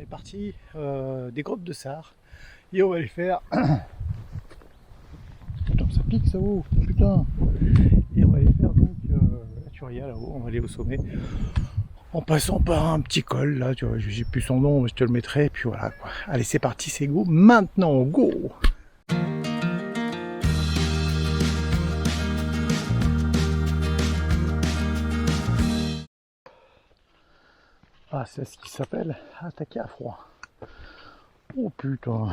est parti des grottes de Sarre et on va aller faire putain ça pique ça haut, putain, et on va aller faire donc la Turia là-haut, on va aller au sommet en passant par un petit col là, tu vois, j'ai plus son nom, je te le mettrai, et puis voilà quoi. Allez c'est parti, c'est go, maintenant go. Ah, c'est ce qui s'appelle attaquer à froid. Oh putain.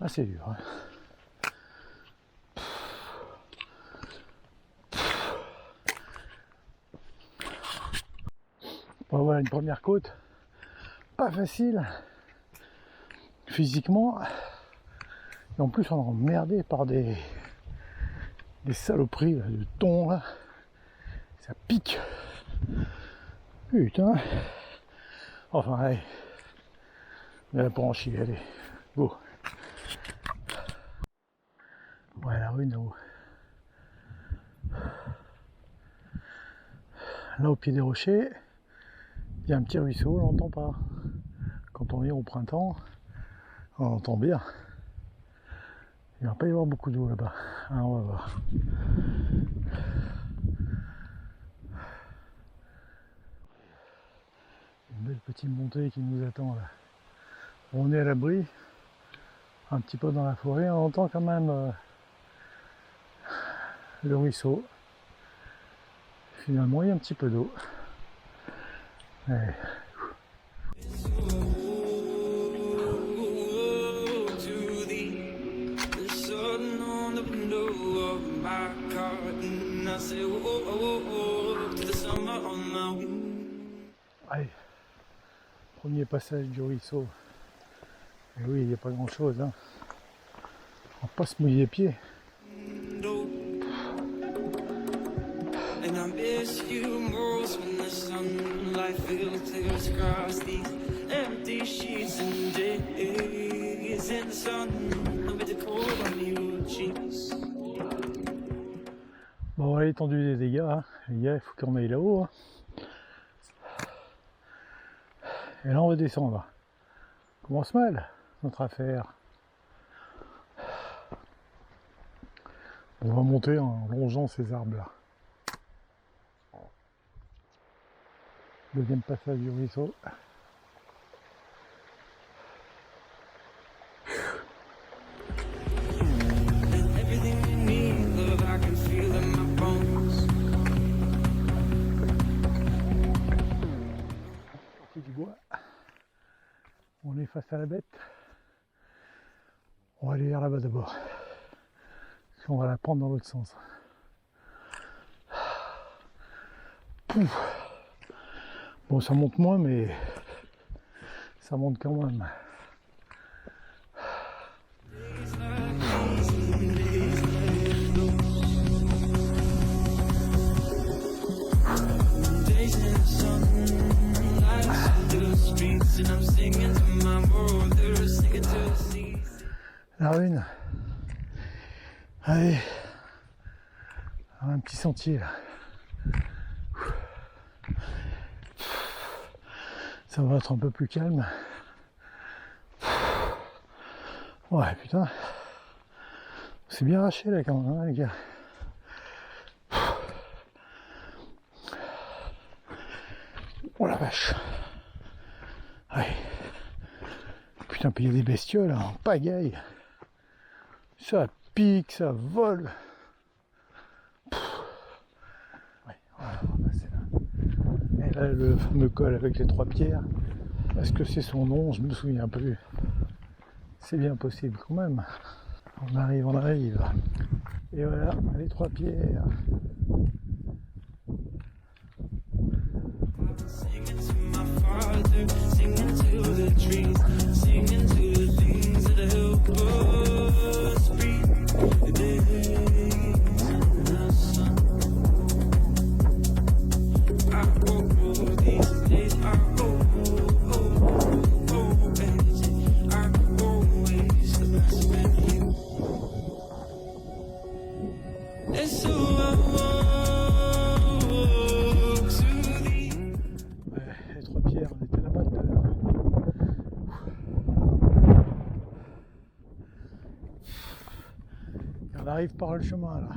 Ah, c'est dur. Hein. Bon, voilà une première côte. Pas facile. Physiquement. Et en plus, on est emmerdé par des saloperies là, de thon là. Ça pique. Putain. Enfin, allez. On est là pour en chier, allez. Go. Ouais, la rue là-haut. Là, au pied des rochers, il y a un petit ruisseau, on l'entend pas. Quand on vient au printemps, on entend bien. Il ne va pas y avoir beaucoup d'eau là-bas. Ah, on va voir. Une belle petite montée qui nous attend là. On est à l'abri, un petit peu dans la forêt, on entend quand même le ruisseau. Finalement, il y a un petit peu d'eau. Ouais. Allez, premier passage du ruisseau. Et oui, il n'y a pas grand chose. Hein. On va pas se mouiller les pieds. Bon, à l'étendue des dégâts, hein. Les gars, il faut qu'on aille là-haut. Hein. Et là, on va descendre. Comment se mêle notre affaire? On va monter en longeant ces arbres-là. Deuxième passage du ruisseau. Du bois. On est face à la bête. On va aller vers là-bas d'abord. Parce qu'on va la prendre dans l'autre sens. Pouf. Bon, ça monte moins, mais ça monte quand même. La rune. Allez, un petit sentier là. Ça va être un peu plus calme. Ouais, putain. C'est bien arraché là quand même, hein, les gars. Oh la vache. Ouais. Putain, puis il y a des bestioles en pagaille. Ça pique, ça vole. Ouais, voilà, on va passer là. Et là, le fameux col avec les 3 pierres. Est-ce que c'est son nom? Je me souviens plus. C'est bien possible quand même. On arrive, on arrive. Et voilà, les 3 pierres. Les 3 pierres, on était là-bas tout à l'heure. arrive par le chemin là.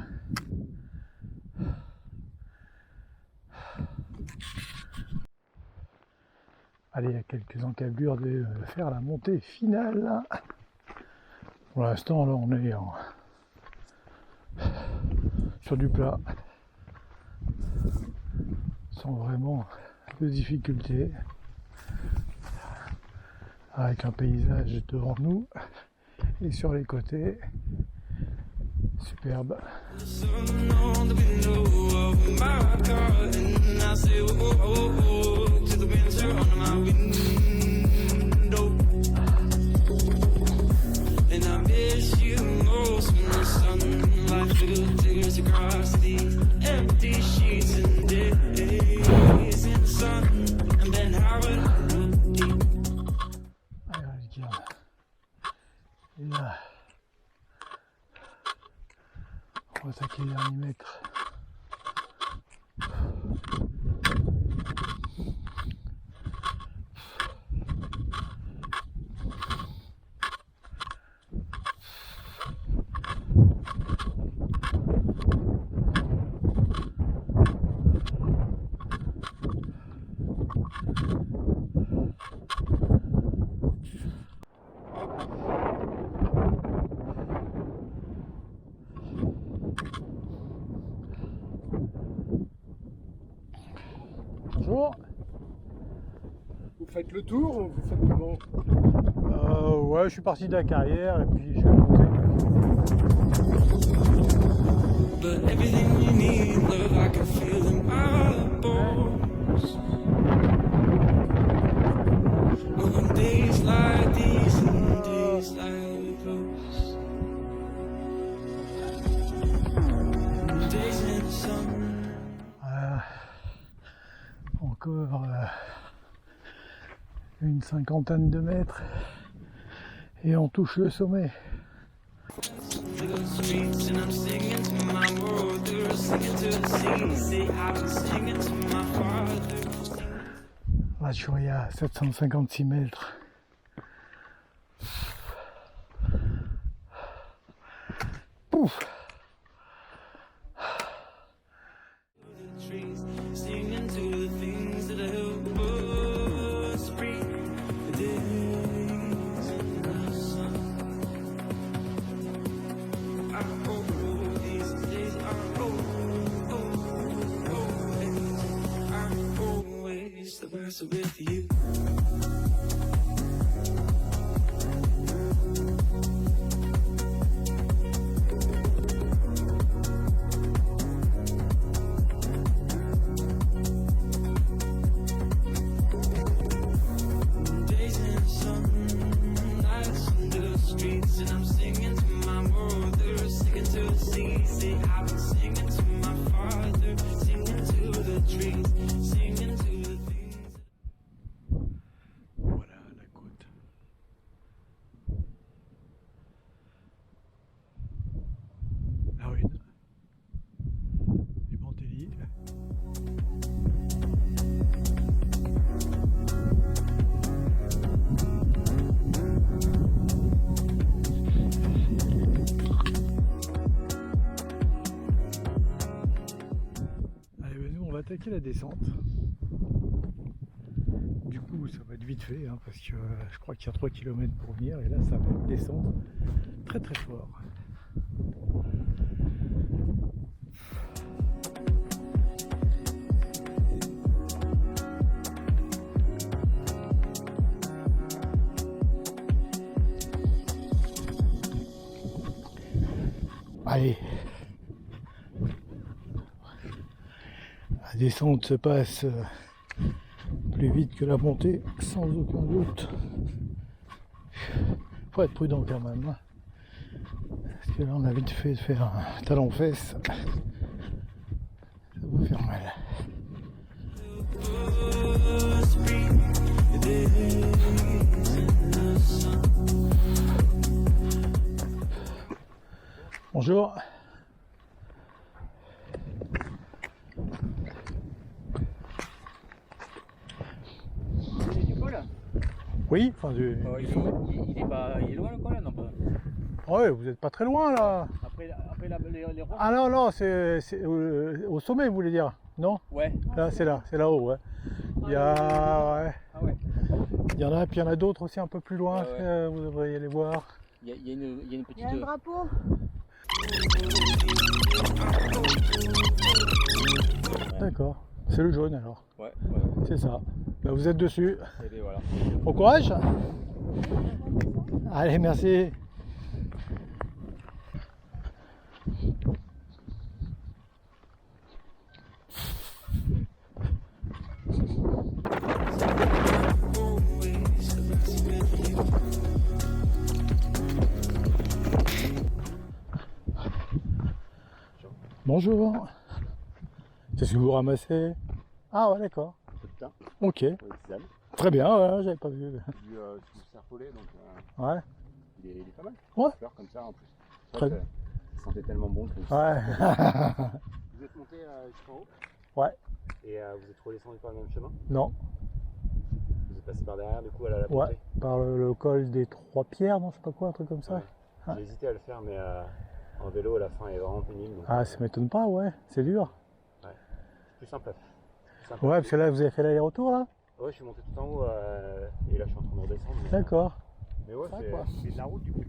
Allez, il y a quelques encablures de faire la montée finale là. Pour l'instant là on est sur du plat. Sans vraiment de difficultés. Avec un paysage devant nous et sur les côtés. Superbe. Et là, on va attaquer les derniers mètres. Bonjour. Vous faites le tour ou vous faites comment? Ouais, je suis parti de la carrière et puis je vais monter. But everything you need, love, I can feel in my bones. On days like these and days like those, days in the sun. Voilà. Encore une cinquantaine de mètres et on touche le sommet. The streets and I'm singing to my world, they're singing to the sea. Say I've been singing to my father. Là, je suis à 756 mètres. Pouf. The trees, singing to the things that help us breathe. The days in the sun. I hope these days are always the best with you. Days in the sun, nights under the streets, and I'm singing to my world. They're singing to the sea. Say I've been singing to my father, singing to the trees, singing to the things. Voilà la côte. La ruine. Les Mantelli. Allez, ben nous on va attaquer la descente. Du coup, ça va être vite fait, hein, parce que je crois qu'il y a 3 km pour venir, et là, ça va descendre très très fort. Allez. La descente se passe plus vite que la montée, sans aucun doute. Faut être prudent quand même, hein. Parce que là on a vite fait de faire un talon-fesse. Ça va faire mal. Bonjour. Oui, enfin du sommet. Il est loin le col là, non pas. Ouais, vous êtes pas très loin là. Après après les ronds. Ah non, non, c'est au sommet, vous voulez dire? Non? Ouais. Là, c'est là-haut, ouais. Il y a, ouais. Ah ouais. Il y en a, puis il y en a d'autres aussi un peu plus loin, Ouais, ouais. vous devriez les voir. Il y a une Il petite. y a un drapeau. D'accord, c'est le jaune alors, Ouais, c'est ça. Bah, vous êtes dessus. Et bien, voilà. Bon courage. Allez, merci. Bonjour. C'est ce que vous ramassez? Ah ouais, d'accord. Putain, Ok. ouais, tisane. Très bien, ouais, j'avais pas vu. J'ai vu sous serpolet, donc Ouais. il est pas mal. Ouais. Fleur comme ça en plus. Très Ça sentait tellement bon que Ouais. Vous êtes monté jusqu'en haut Ouais. et vous êtes redescendu par le même chemin. Non. Vous êtes passé par derrière du coup à la Ouais. montée. Par le col des Trois Pierres, non, je sais pas quoi, un truc comme ça. Ouais. Ah. J'ai hésité à le faire, mais en vélo à la fin est vraiment pénible. Donc, Ah, ça m'étonne pas, ouais. C'est dur. c'est plus simple à faire. Plus simple à Ouais, faire. parce que là, vous avez fait l'aller-retour, là? Ouais, je suis monté tout en haut et là je suis en train de redescendre. D'accord. Mais ouais, Ça, c'est quoi. de la route du coup.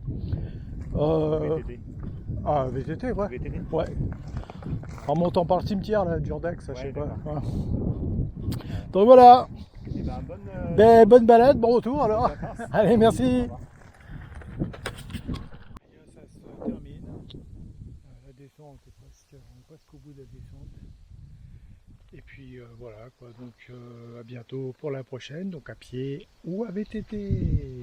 VTT. Ah, VTT, ouais. VTT. Ouais. En montant par le cimetière, là, d'Urdex, je sais Ouais, pas. d'accord. Ouais. Donc voilà. Et ben bonne. Ben, bonne balade, bon retour alors. Allez, merci. Ça se termine. La descente est presque, on est presque au bout de la descente. Et puis voilà quoi, donc à bientôt pour la prochaine, donc à pied ou à VTT.